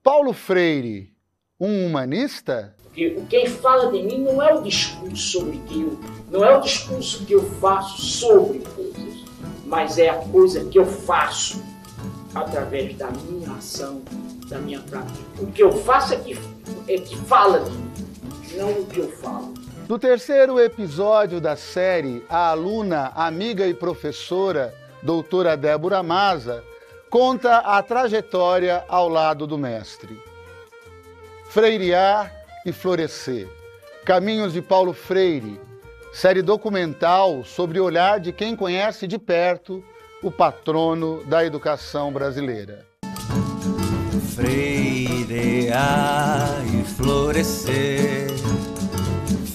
Paulo Freire, um humanista? Porque quem fala de mim não é o discurso sobre não é o discurso que eu faço sobre coisas, mas é a coisa que eu faço através da minha ação, da minha prática. O que eu faço é que fala de mim, não o que eu falo. No terceiro episódio da série, a aluna, amiga e professora, doutora Débora Maza, conta a trajetória ao lado do mestre. Freirear e Florescer, Caminhos de Paulo Freire, série documental sobre o olhar de quem conhece de perto o patrono da educação brasileira. Freirear e florescer,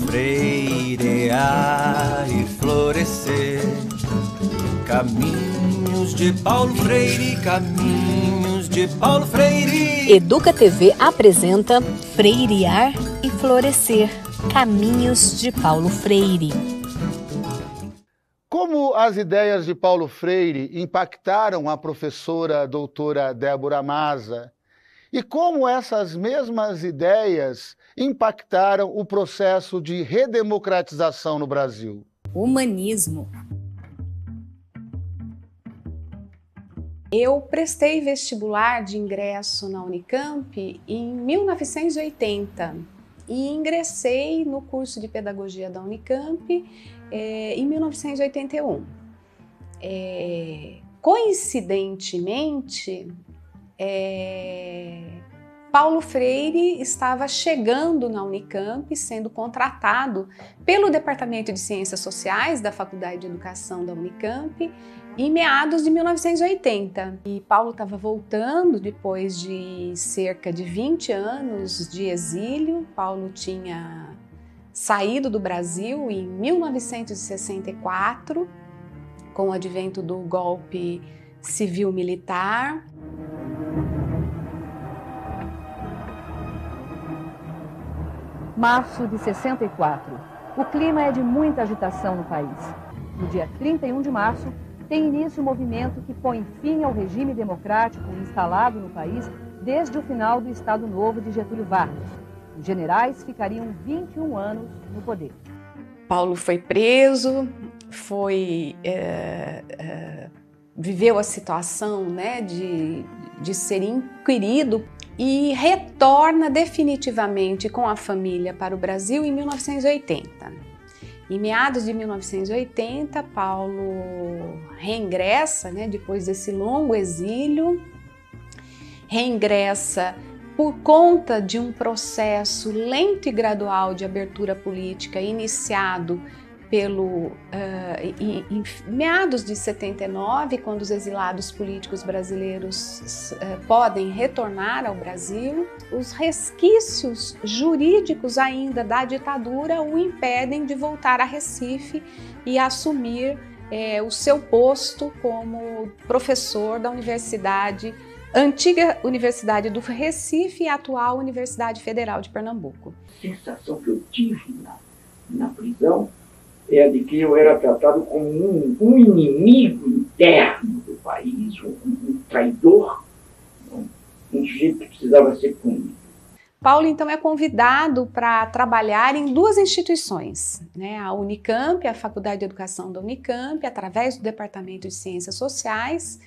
freirear e florescer, caminhos de Paulo Freire, caminhos de Paulo Freire. Educa TV apresenta Freirear e Florescer, Caminhos de Paulo Freire. Como as ideias de Paulo Freire impactaram a professora doutora Débora Maza? E como essas mesmas ideias impactaram o processo de redemocratização no Brasil? Humanismo. Eu prestei vestibular de ingresso na Unicamp em 1980 e ingressei no curso de pedagogia da Unicamp em 1981. Coincidentemente, Paulo Freire estava chegando na Unicamp, sendo contratado pelo Departamento de Ciências Sociais da Faculdade de Educação da Unicamp em meados de 1980. E Paulo estava voltando depois de cerca de 20 anos de exílio. Paulo tinha saído do Brasil em 1964, com o advento do golpe civil-militar. Março de 64. O clima é de muita agitação no país. No dia 31 de março, tem início o movimento que põe fim ao regime democrático instalado no país desde o final do Estado Novo de Getúlio Vargas. Os generais ficariam 21 anos no poder. Paulo foi preso, viveu a situação, né, de ser inquirido e retorna definitivamente com a família para o Brasil em 1980. Em meados de 1980, Paulo reingressa, né, depois desse longo exílio, reingressa por conta de um processo lento e gradual de abertura política iniciado em meados de 79, quando os exilados políticos brasileiros podem retornar ao Brasil. Os resquícios jurídicos ainda da ditadura o impedem de voltar a Recife e assumir o seu posto como professor da antiga Universidade do Recife e atual Universidade Federal de Pernambuco. A sensação que eu tive na prisão é a de que eu era tratado como um inimigo interno do país, um traidor, um sujeito que precisava ser punido. Paulo, então, é convidado para trabalhar em duas instituições, né? A Unicamp, a Faculdade de Educação da Unicamp, através do Departamento de Ciências Sociais,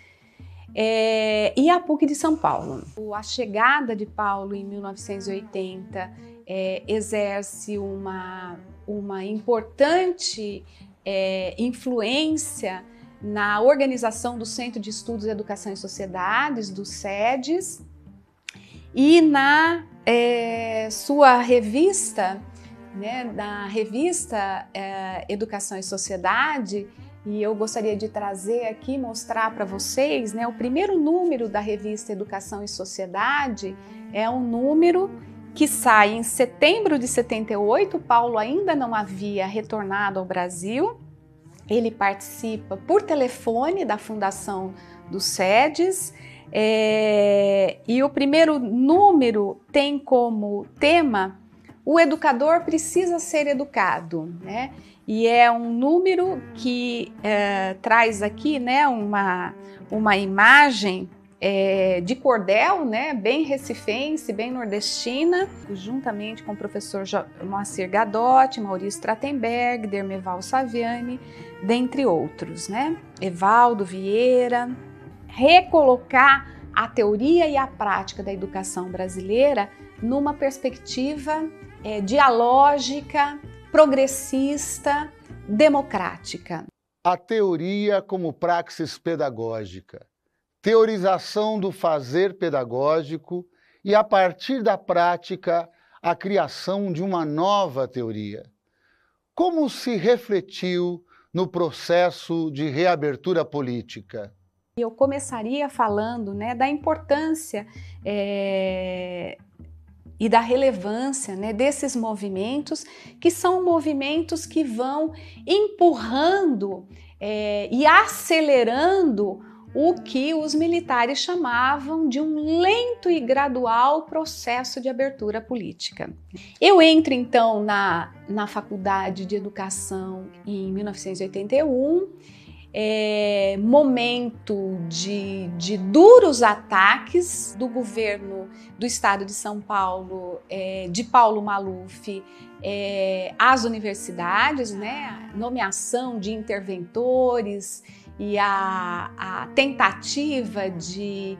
e a PUC de São Paulo. A chegada de Paulo em 1980 exerce uma importante influência na organização do Centro de Estudos, Educação e Sociedades, do SEDES, e na sua revista, né, na revista Educação e Sociedade. E eu gostaria de trazer aqui, mostrar para vocês, né, o primeiro número da revista Educação e Sociedade é um número que sai em setembro de 78. Paulo ainda não havia retornado ao Brasil. Ele participa por telefone da fundação do SEDES. E o primeiro número tem como tema: o educador precisa ser educado, né? E é um número que traz aqui, né, uma imagem de cordel, né, bem recifense, bem nordestina, juntamente com o professor Moacir Gadotti, Maurício Trachtenberg, Dermeval Saviani, dentre outros, né? Evaldo Vieira. Recolocar a teoria e a prática da educação brasileira numa perspectiva dialógica, progressista, democrática. A teoria como praxis pedagógica, teorização do fazer pedagógico e, a partir da prática, a criação de uma nova teoria. Como se refletiu no processo de reabertura política? Eu começaria falando, né, da importância e da relevância, né, desses movimentos, que são movimentos que vão empurrando e acelerando o que os militares chamavam de um lento e gradual processo de abertura política. Eu entro então na Faculdade de Educação em 1981, momento de duros ataques do governo do estado de São Paulo, de Paulo Maluf, às universidades, né? Nomeação de interventores e a tentativa de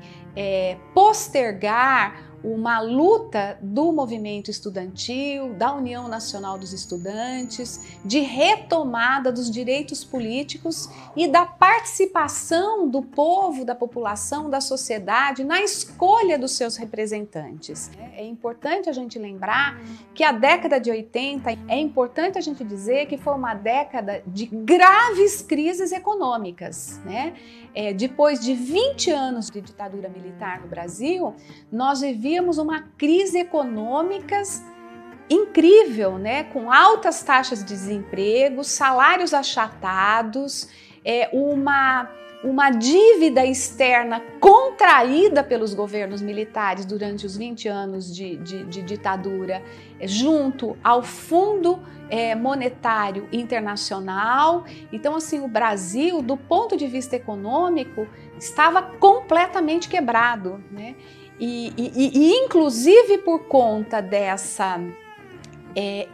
postergar uma luta do movimento estudantil, da União Nacional dos Estudantes, de retomada dos direitos políticos e da participação do povo, da população, da sociedade na escolha dos seus representantes. É importante a gente lembrar que a década de 80, é importante a gente dizer que foi uma década de graves crises econômicas, né? Depois de 20 anos de ditadura militar no Brasil, nós vivíamos uma crise econômica incrível, né? Com altas taxas de desemprego, salários achatados, uma dívida externa contraída pelos governos militares durante os 20 anos de ditadura, junto ao Fundo Monetário Internacional. Então, assim, o Brasil, do ponto de vista econômico, estava completamente quebrado, né? E inclusive por conta dessa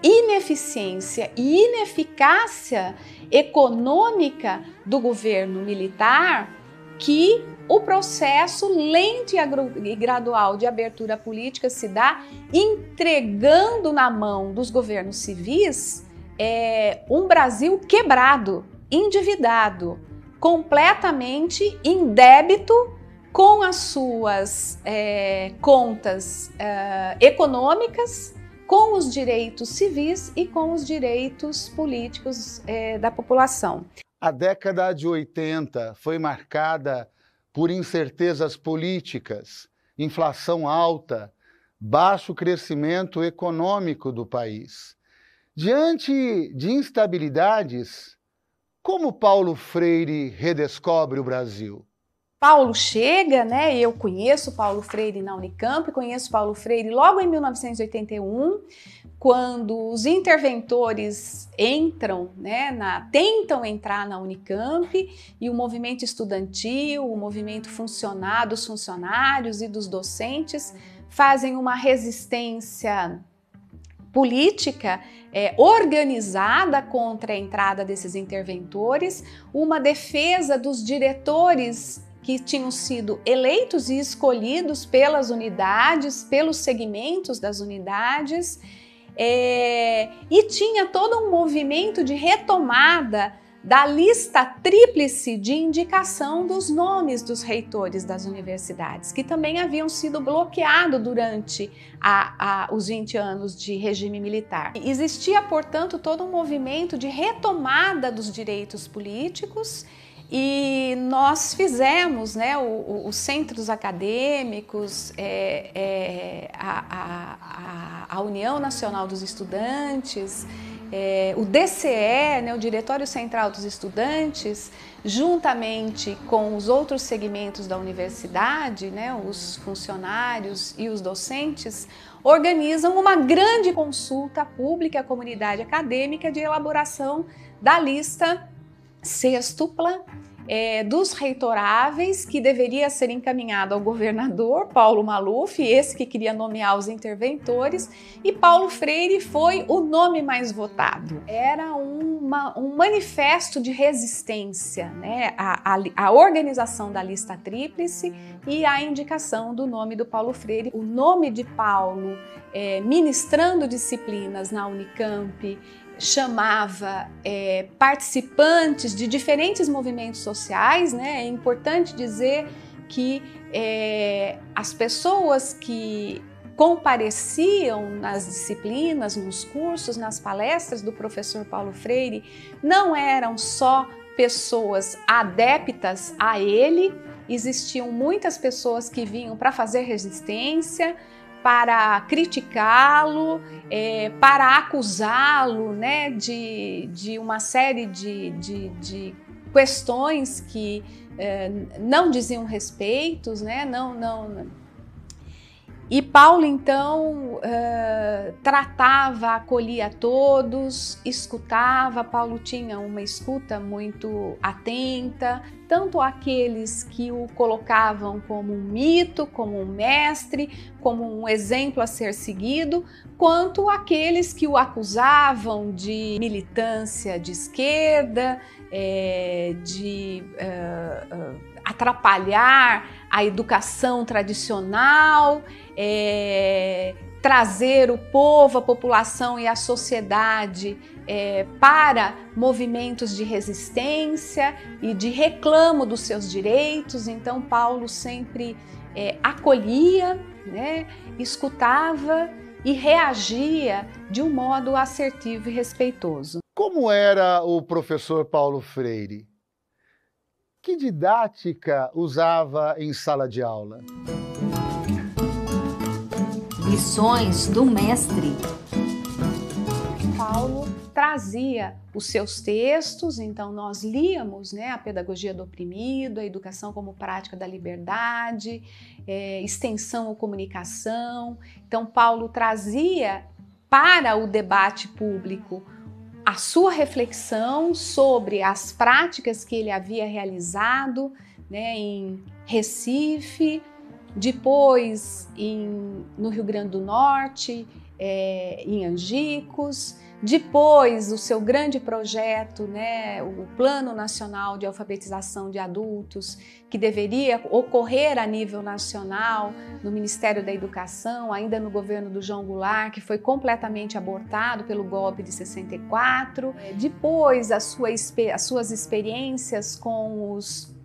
ineficiência e ineficácia econômica do governo militar, que o processo lento e gradual de abertura política se dá entregando na mão dos governos civis um Brasil quebrado, endividado, completamente em débito com as suas contas econômicas, com os direitos civis e com os direitos políticos da população. A década de 80 foi marcada por incertezas políticas, inflação alta, baixo crescimento econômico do país. Diante de instabilidades, como Paulo Freire redescobre o Brasil? Paulo chega, né? Eu conheço Paulo Freire na Unicamp, conheço Paulo Freire logo em 1981, quando os interventores entram, né, tentam entrar na Unicamp, e o movimento estudantil, o movimento dos funcionários e dos docentes fazem uma resistência política organizada contra a entrada desses interventores, uma defesa dos diretores que tinham sido eleitos e escolhidos pelas unidades, pelos segmentos das unidades, e tinha todo um movimento de retomada da lista tríplice de indicação dos nomes dos reitores das universidades, que também haviam sido bloqueados durante os 20 anos de regime militar. Existia, portanto, todo um movimento de retomada dos direitos políticos, e nós fizemos, né, os centros acadêmicos, a União Nacional dos Estudantes, o DCE, né, o Diretório Central dos Estudantes, juntamente com os outros segmentos da universidade, né, os funcionários e os docentes, organizam uma grande consulta pública à comunidade acadêmica de elaboração da lista sextupla dos reitoráveis, que deveria ser encaminhado ao governador Paulo Maluf, esse que queria nomear os interventores, e Paulo Freire foi o nome mais votado. Era um manifesto de resistência, né? A organização da lista tríplice e a indicação do nome do Paulo Freire. O nome de Paulo, ministrando disciplinas na Unicamp, chamava participantes de diferentes movimentos sociais, né? É importante dizer que as pessoas que compareciam nas disciplinas, nos cursos, nas palestras do professor Paulo Freire, não eram só pessoas adeptas a ele, existiam muitas pessoas que vinham para fazer resistência, para criticá-lo, para acusá-lo, né, de uma série de questões que não diziam respeitos, né, E Paulo, então, tratava, acolhia todos, escutava. Paulo tinha uma escuta muito atenta, tanto aqueles que o colocavam como um mito, como um mestre, como um exemplo a ser seguido, quanto aqueles que o acusavam de militância de esquerda, de atrapalhar a educação tradicional, trazer o povo, a população e a sociedade para movimentos de resistência e de reclamo dos seus direitos. Então Paulo sempre acolhia, né, escutava e reagia de um modo assertivo e respeitoso. Como era o professor Paulo Freire? Que didática usava em sala de aula? Lições do mestre. Paulo trazia os seus textos, então nós líamos, né, a pedagogia do oprimido, a educação como prática da liberdade, extensão ou comunicação. Então Paulo trazia para o debate público a sua reflexão sobre as práticas que ele havia realizado, né, em Recife, depois no Rio Grande do Norte, em Angicos, depois o seu grande projeto, né, o Plano Nacional de Alfabetização de Adultos, que deveria ocorrer a nível nacional no Ministério da Educação, ainda no governo do João Goulart, que foi completamente abortado pelo golpe de 64. Depois as suas experiências com os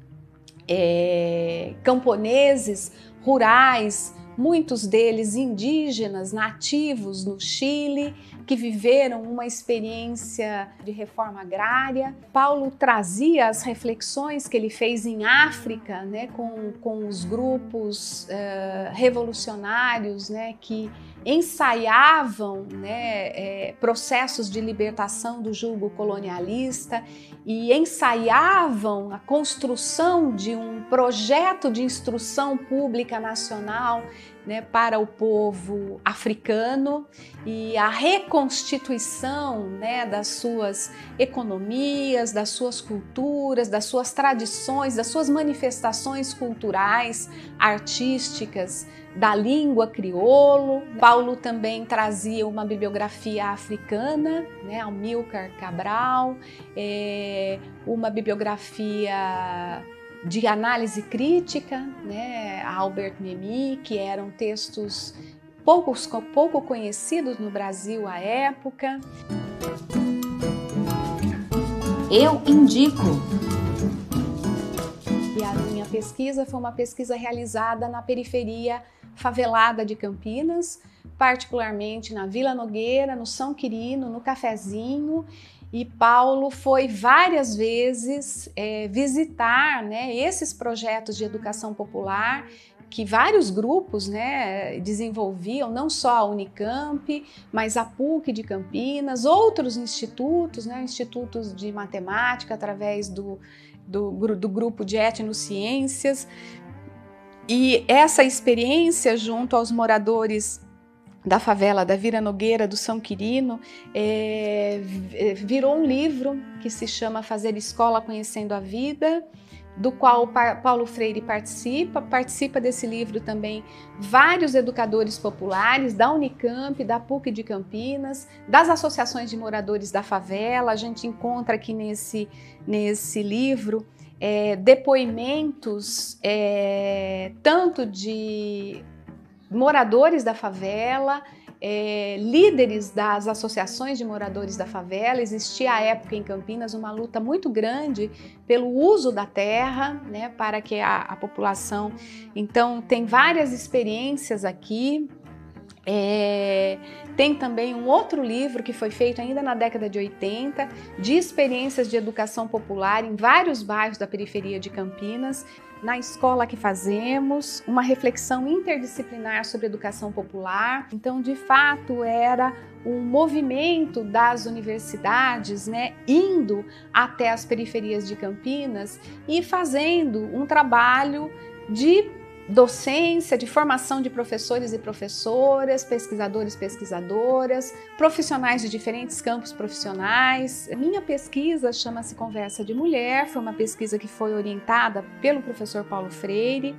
camponeses rurais, muitos deles indígenas, nativos no Chile, que viveram uma experiência de reforma agrária. Paulo trazia as reflexões que ele fez em África, né, com os grupos revolucionários, né, que ensaiavam, né, processos de libertação do jugo colonialista e ensaiavam a construção de um projeto de instrução pública nacional, né, para o povo africano e a reconstituição, né, das suas economias, das suas culturas, das suas tradições, das suas manifestações culturais, artísticas, da língua crioulo. Paulo também trazia uma bibliografia africana, né, Amílcar Cabral, uma bibliografia de análise crítica, né, Albert Memmi, que eram textos pouco conhecidos no Brasil à época. Eu indico. E a minha pesquisa foi uma pesquisa realizada na periferia favelada de Campinas, particularmente na Vila Nogueira, no São Quirino, no Cafezinho. E Paulo foi várias vezes visitar, né, esses projetos de educação popular que vários grupos, né, desenvolviam, não só a Unicamp, mas a PUC de Campinas, outros institutos, né, institutos de matemática através do grupo de etnociências. E essa experiência junto aos moradores da favela da Vila Nogueira, do São Quirino, virou um livro que se chama Fazer Escola Conhecendo a Vida, do qual Paulo Freire participa desse livro também vários educadores populares da Unicamp, da PUC de Campinas, das associações de moradores da favela. A gente encontra aqui nesse livro depoimentos tanto de moradores da favela, líderes das associações de moradores da favela. Existia à época em Campinas uma luta muito grande pelo uso da terra, né, para que a população... Então tem várias experiências aqui. Tem também um outro livro que foi feito ainda na década de 80, de experiências de educação popular em vários bairros da periferia de Campinas. Na escola que fazemos, uma reflexão interdisciplinar sobre educação popular. Então, de fato, era um movimento das universidades, né, indo até as periferias de Campinas e fazendo um trabalho de docência, de formação de professores e professoras, pesquisadores e pesquisadoras, profissionais de diferentes campos profissionais. Minha pesquisa chama-se Conversa de Mulher, foi uma pesquisa que foi orientada pelo professor Paulo Freire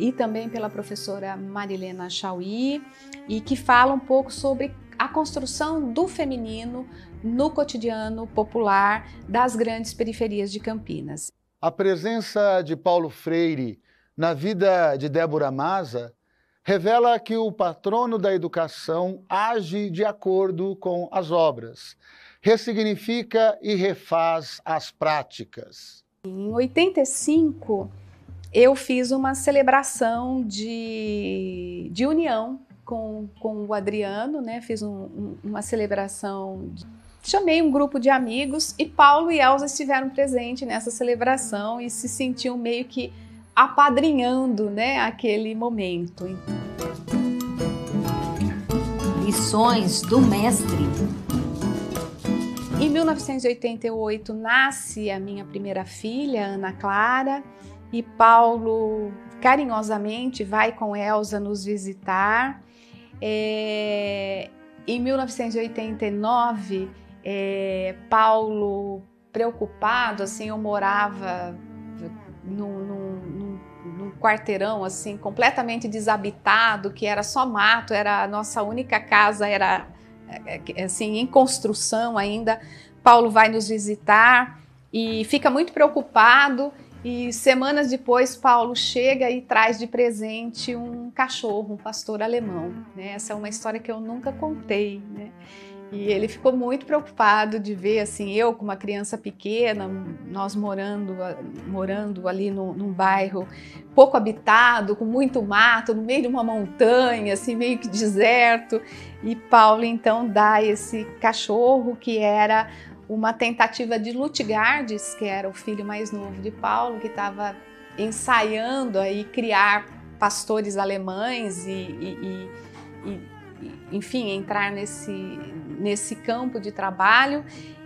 e também pela professora Marilena Chauí, e que fala um pouco sobre a construção do feminino no cotidiano popular das grandes periferias de Campinas. A presença de Paulo Freire na vida de Débora Maza revela que o patrono da educação age de acordo com as obras, ressignifica e refaz as práticas. Em 85, eu fiz uma celebração de união com o Adriano, né? Fiz uma celebração, chamei um grupo de amigos e Paulo e Elza estiveram presentes nessa celebração e se sentiam meio que apadrinhando, né, aquele momento. Lições do mestre. Em 1988 nasce a minha primeira filha, Ana Clara, e Paulo carinhosamente vai com Elza nos visitar. Em 1989, Paulo, preocupado, assim, eu morava num quarteirão assim completamente desabitado, que era só mato, era a nossa única casa, era assim em construção ainda. Paulo vai nos visitar e fica muito preocupado, e semanas depois Paulo chega e traz de presente um cachorro, um pastor alemão, né? Essa é uma história que eu nunca contei, né? E ele ficou muito preocupado de ver, assim, eu com uma criança pequena, nós morando ali num bairro pouco habitado, com muito mato, no meio de uma montanha, assim, meio que deserto. E Paulo, então, dá esse cachorro, que era uma tentativa de Lutgardes, que era o filho mais novo de Paulo, que estava ensaiando aí criar pastores alemães enfim, entrar nesse campo de trabalho.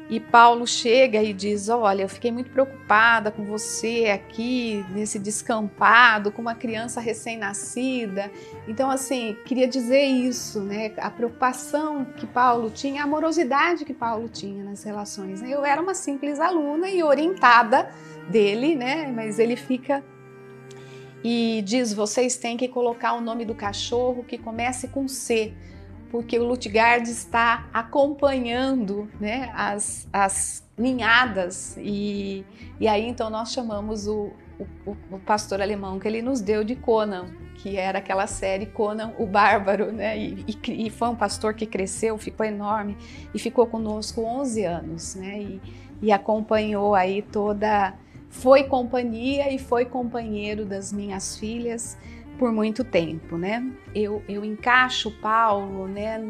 E Paulo chega e diz: olha, eu fiquei muito preocupada com você aqui nesse descampado, com uma criança recém-nascida. Então, assim, queria dizer isso, né? A preocupação que Paulo tinha, a amorosidade que Paulo tinha nas relações. Eu era uma simples aluna e orientada dele, né? Mas ele fica e diz: vocês têm que colocar o nome do cachorro que comece com C, porque o Lutgardes está acompanhando, né, as ninhadas, e aí então nós chamamos o pastor alemão que ele nos deu de Conan, que era aquela série Conan o Bárbaro, né, e foi um pastor que cresceu, ficou enorme e ficou conosco 11 anos, né, e acompanhou aí foi companhia e foi companheiro das minhas filhas por muito tempo, né? Eu encaixo Paulo, né,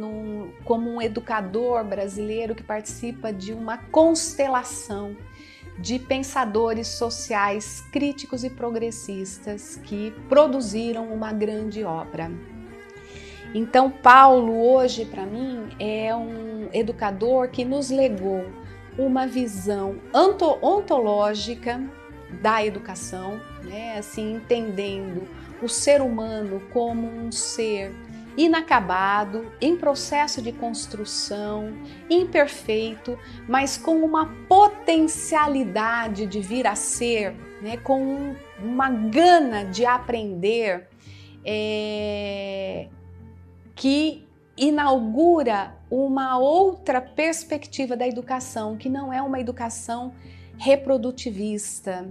como um educador brasileiro que participa de uma constelação de pensadores sociais críticos e progressistas que produziram uma grande obra. Então, Paulo, hoje, para mim, é um educador que nos legou uma visão ontológica da educação, né? Assim, entendendo o ser humano como um ser inacabado, em processo de construção, imperfeito, mas com uma potencialidade de vir a ser, né, com uma gana de aprender, que inaugura uma outra perspectiva da educação, que não é uma educação reprodutivista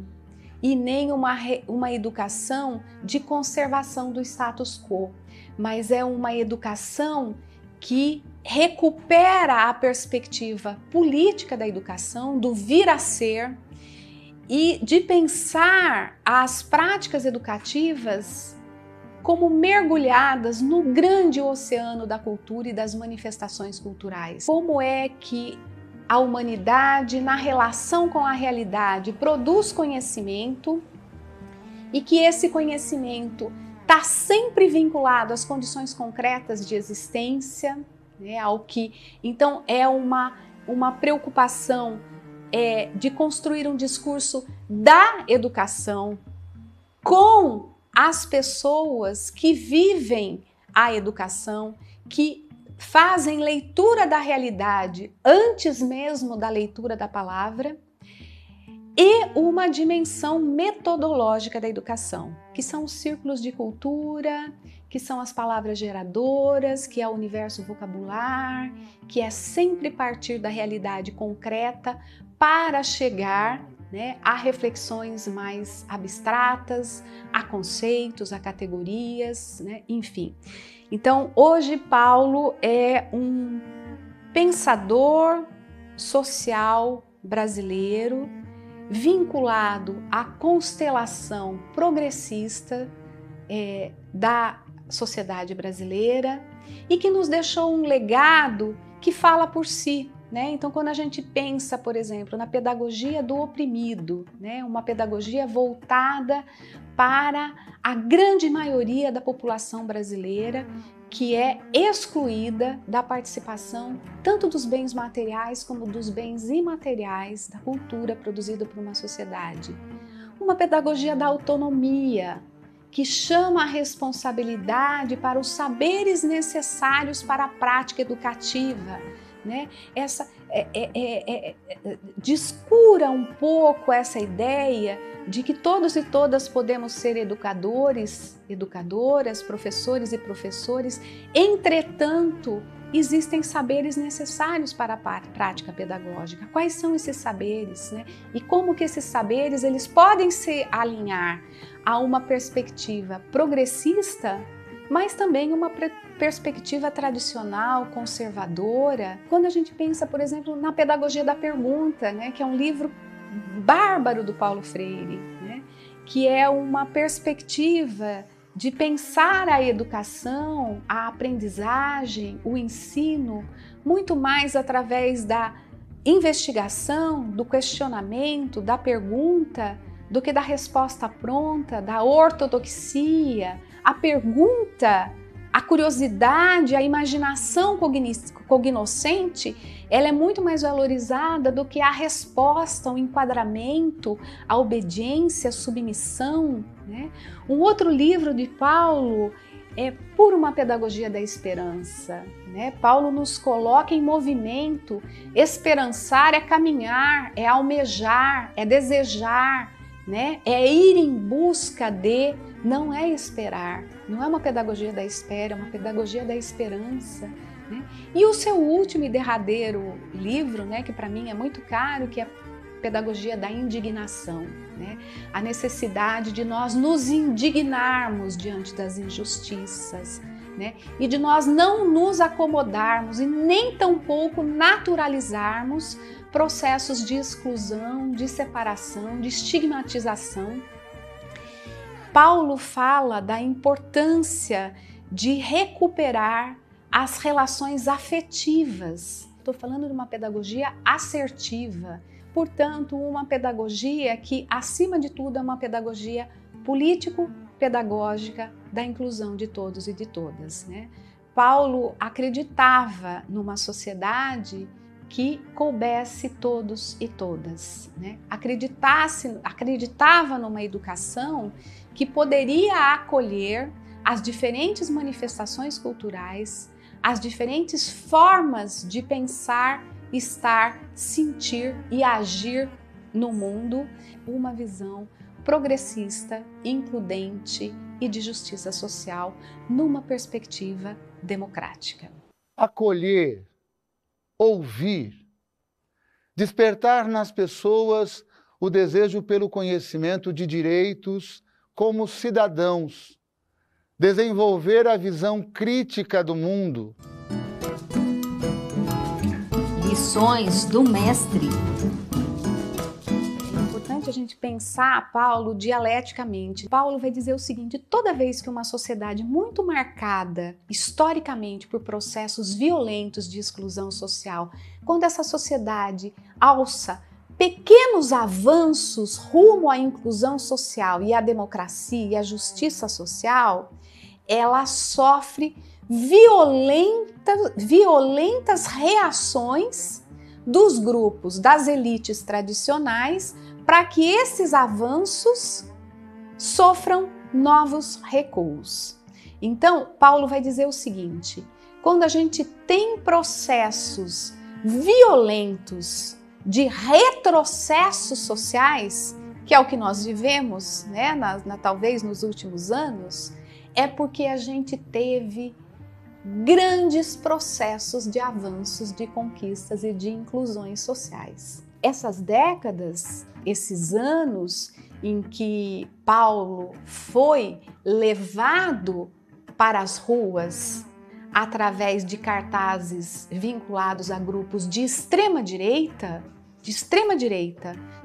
e nem uma educação de conservação do status quo, mas é uma educação que recupera a perspectiva política da educação, do vir a ser, e de pensar as práticas educativas como mergulhadas no grande oceano da cultura e das manifestações culturais. Como é que a humanidade, na relação com a realidade, produz conhecimento e que esse conhecimento está sempre vinculado às condições concretas de existência, né, ao que, então, é uma preocupação de construir um discurso da educação com as pessoas que vivem a educação, que fazem leitura da realidade antes mesmo da leitura da palavra, e uma dimensão metodológica da educação, que são os círculos de cultura, que são as palavras geradoras, que é o universo vocabular, que é sempre partir da realidade concreta para chegar, né, a reflexões mais abstratas, a conceitos, a categorias, né, enfim. Então, hoje Paulo é um pensador social brasileiro vinculado à constelação progressista da sociedade brasileira e que nos deixou um legado que fala por si, né? Então, quando a gente pensa, por exemplo, na pedagogia do oprimido, né? Uma pedagogia voltada para a grande maioria da população brasileira que é excluída da participação tanto dos bens materiais como dos bens imateriais da cultura produzida por uma sociedade. Uma pedagogia da autonomia, que chama a responsabilidade para os saberes necessários para a prática educativa, né? Descura um pouco essa ideia de que todos e todas podemos ser educadores, educadoras, professores e professores. Entretanto, existem saberes necessários para a prática pedagógica. Quais são esses saberes, né? E como que esses saberes eles podem se alinhar a uma perspectiva progressista, mas também uma perspectiva tradicional, conservadora. Quando a gente pensa, por exemplo, na pedagogia da pergunta, né, que é um livro bárbaro do Paulo Freire, né, que é uma perspectiva de pensar a educação, a aprendizagem, o ensino, muito mais através da investigação, do questionamento, da pergunta, do que da resposta pronta, da ortodoxia. A pergunta, a curiosidade, a imaginação cognoscente, ela é muito mais valorizada do que a resposta, o enquadramento, a obediência, a submissão, né? Um outro livro de Paulo é Por uma Pedagogia da Esperança, né? Paulo nos coloca em movimento. Esperançar é caminhar, é almejar, é desejar, né? É ir em busca de, não é esperar, não é uma pedagogia da espera, é uma pedagogia da esperança, né? E o seu último e derradeiro livro, né, que para mim é muito caro, que é a Pedagogia da Indignação, né? A necessidade de nós nos indignarmos diante das injustiças, né? E de nós não nos acomodarmos e nem tampouco naturalizarmos processos de exclusão, de separação, de estigmatização. Paulo fala da importância de recuperar as relações afetivas. Estou falando de uma pedagogia assertiva, portanto, uma pedagogia que, acima de tudo, é uma pedagogia político-pedagógica da inclusão de todos e de todas, né? Paulo acreditava numa sociedade que coubesse todos e todas, né? Acreditava numa educação que poderia acolher as diferentes manifestações culturais, as diferentes formas de pensar, estar, sentir e agir no mundo, uma visão progressista, includente e de justiça social, numa perspectiva democrática. Acolher, ouvir, despertar nas pessoas o desejo pelo conhecimento de direitos como cidadãos, desenvolver a visão crítica do mundo. Lições do Mestre. É importante a gente pensar Paulo dialeticamente. Paulo vai dizer o seguinte: toda vez que uma sociedade muito marcada historicamente por processos violentos de exclusão social, quando essa sociedade alça pequenos avanços rumo à inclusão social e à democracia e à justiça social, ela sofre violentas reações dos grupos, das elites tradicionais, para que esses avanços sofram novos recuos. Então, Paulo vai dizer o seguinte: quando a gente tem processos violentos de retrocessos sociais, que é o que nós vivemos, né, talvez nos últimos anos, é porque a gente teve grandes processos de avanços, de conquistas e de inclusões sociais. Essas décadas, esses anos em que Paulo foi levado para as ruas através de cartazes vinculados a grupos de extrema direita,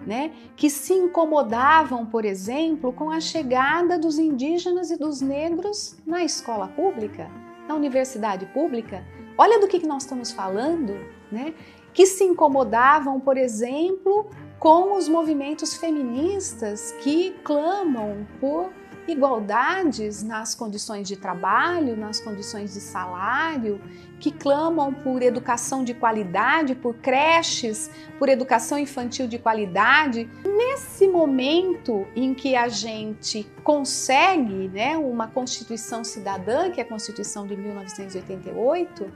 né, que se incomodavam, por exemplo, com a chegada dos indígenas e dos negros na escola pública, na universidade pública. Olha do que nós estamos falando, né? Que se incomodavam, por exemplo, com os movimentos feministas que clamam por igualdades nas condições de trabalho, nas condições de salário, que clamam por educação de qualidade, por creches, por educação infantil de qualidade. Nesse momento em que a gente consegue, né, uma Constituição cidadã, que é a Constituição de 1988,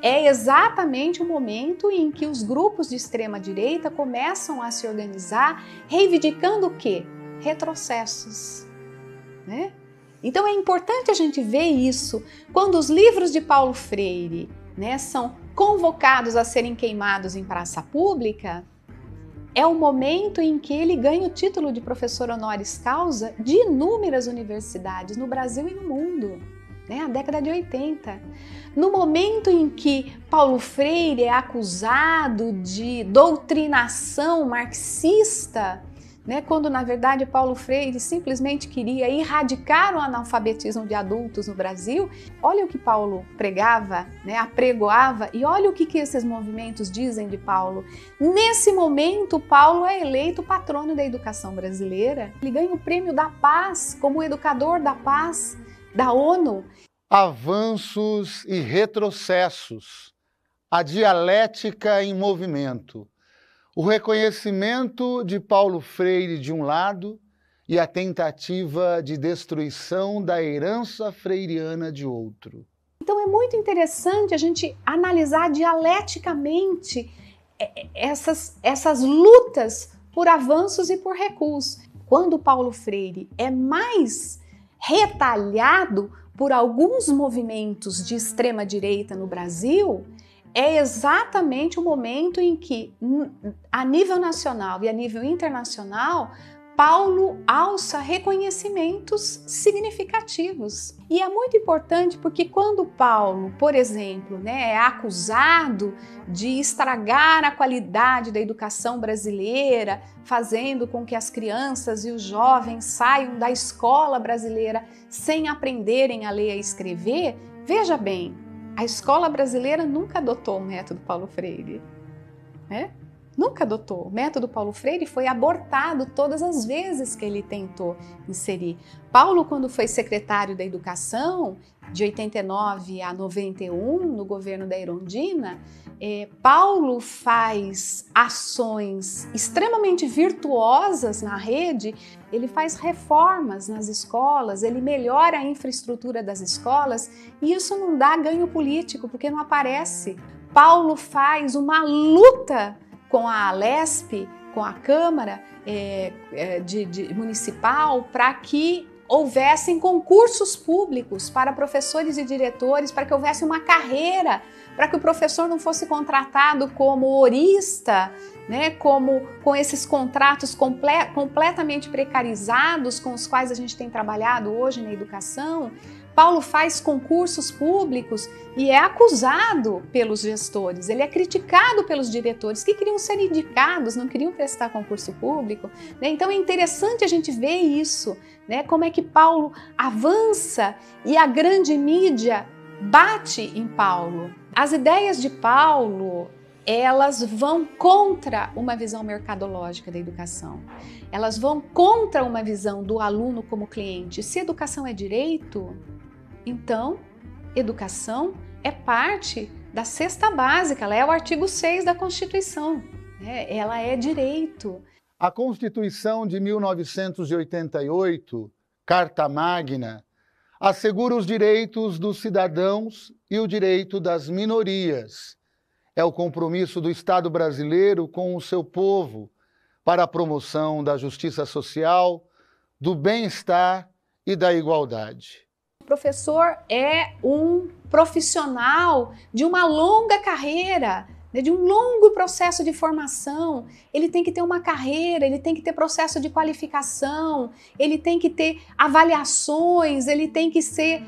é exatamente o momento em que os grupos de extrema-direita começam a se organizar, reivindicando o quê? Retrocessos. Né? Então é importante a gente ver isso. Quando os livros de Paulo Freire, né, são convocados a serem queimados em praça pública, é o momento em que ele ganha o título de professor honoris causa de inúmeras universidades no Brasil e no mundo, né, a década de 80. No momento em que Paulo Freire é acusado de doutrinação marxista, né, quando na verdade Paulo Freire simplesmente queria erradicar o analfabetismo de adultos no Brasil, olha o que Paulo pregava, né, apregoava, e olha o que esses movimentos dizem de Paulo. Nesse momento, Paulo é eleito patrono da educação brasileira. Ele ganha o Prêmio da Paz como educador da paz da ONU. Avanços e retrocessos, a dialética em movimento. O reconhecimento de Paulo Freire de um lado e a tentativa de destruição da herança freiriana de outro. Então é muito interessante a gente analisar dialeticamente essas lutas por avanços e por recuos. Quando Paulo Freire é mais retalhado por alguns movimentos de extrema direita no Brasil, é exatamente o momento em que, a nível nacional e a nível internacional, Paulo alça reconhecimentos significativos. E é muito importante porque quando Paulo, por exemplo, né, é acusado de estragar a qualidade da educação brasileira, fazendo com que as crianças e os jovens saiam da escola brasileira sem aprenderem a ler e a escrever, veja bem, a escola brasileira nunca adotou o método Paulo Freire, né? nunca adotou. O método Paulo Freire foi abortado todas as vezes que ele tentou inserir. Paulo, quando foi secretário da Educação, de 89 a 91, no governo da Erundina, Paulo faz ações extremamente virtuosas na rede, ele faz reformas nas escolas, ele melhora a infraestrutura das escolas, e isso não dá ganho político, porque não aparece. Paulo faz uma luta com a Alesp, com a Câmara municipal, para que houvessem concursos públicos para professores e diretores, para que houvesse uma carreira, para que o professor não fosse contratado como horista, né, com esses contratos completamente precarizados com os quais a gente tem trabalhado hoje na educação. Paulo faz concursos públicos e é acusado pelos gestores, ele é criticado pelos diretores que queriam ser indicados, não queriam prestar concurso público, né? Então é interessante a gente ver isso, né? Como é que Paulo avança e a grande mídia bate em Paulo. As ideias de Paulo, elas vão contra uma visão mercadológica da educação. Elas vão contra uma visão do aluno como cliente. Se educação é direito, então educação é parte da cesta básica, ela é o artigo 6 da Constituição, né? Ela é direito. A Constituição de 1988, Carta Magna, assegura os direitos dos cidadãos e o direito das minorias. É o compromisso do Estado brasileiro com o seu povo para a promoção da justiça social, do bem-estar e da igualdade. O professor é um profissional de uma longa carreira, de um longo processo de formação. Ele tem que ter uma carreira, ele tem que ter processo de qualificação, ele tem que ter avaliações, ele tem que ser...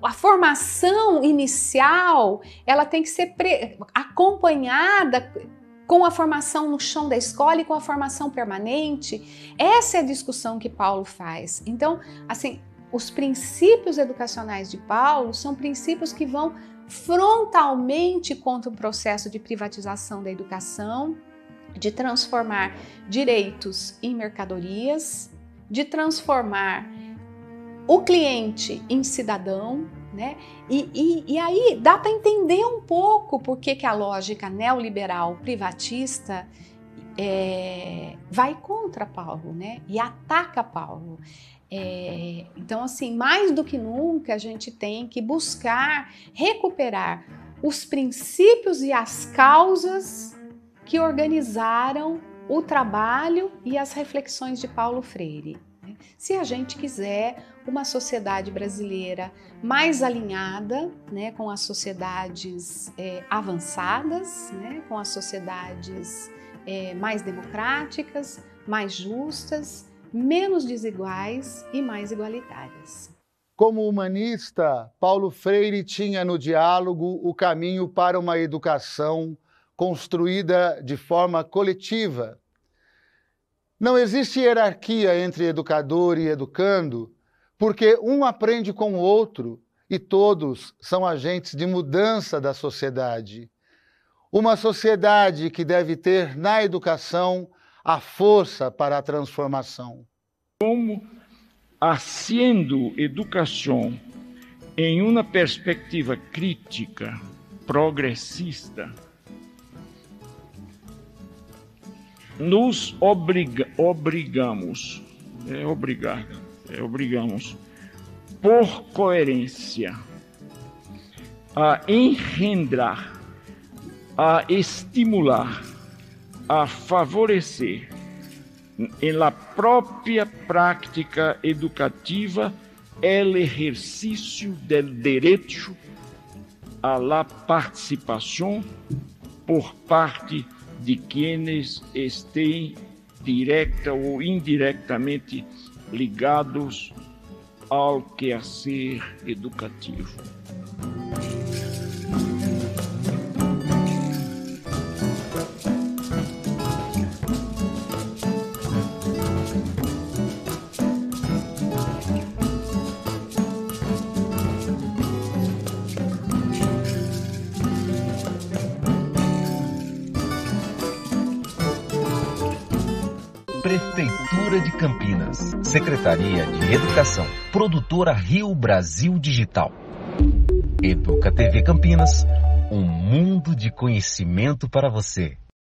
a formação inicial, ela tem que ser acompanhada com a formação no chão da escola e com a formação permanente. Essa é a discussão que Paulo faz. Então, assim, os princípios educacionais de Paulo são princípios que vão frontalmente contra o processo de privatização da educação, de transformar direitos em mercadorias, de transformar o cliente em cidadão, né? E aí dá para entender um pouco por que a lógica neoliberal privatista vai contra Paulo, né? E ataca Paulo. Então, assim, mais do que nunca, a gente tem que buscar recuperar os princípios e as causas que organizaram o trabalho e as reflexões de Paulo Freire. Se a gente quiser uma sociedade brasileira mais alinhada, né, com as sociedades avançadas, né, com as sociedades mais democráticas, mais justas, menos desiguais e mais igualitárias. Como humanista, Paulo Freire tinha no diálogo o caminho para uma educação construída de forma coletiva. Não existe hierarquia entre educador e educando, porque um aprende com o outro e todos são agentes de mudança da sociedade. Uma sociedade que deve ter na educação a força para a transformação. Como haciendo educação em uma perspectiva crítica, progressista, nos obrigamos, por coerência, a engendrar, a estimular, a favorecer em la própria prática educativa el ejercicio del derecho a la participação por parte de quienes estén directa ou indiretamente ligados ao quehacer educativo. Prefeitura de Campinas, Secretaria de Educação, Produtora Rio Brasil Digital. Educa TV Campinas, um mundo de conhecimento para você.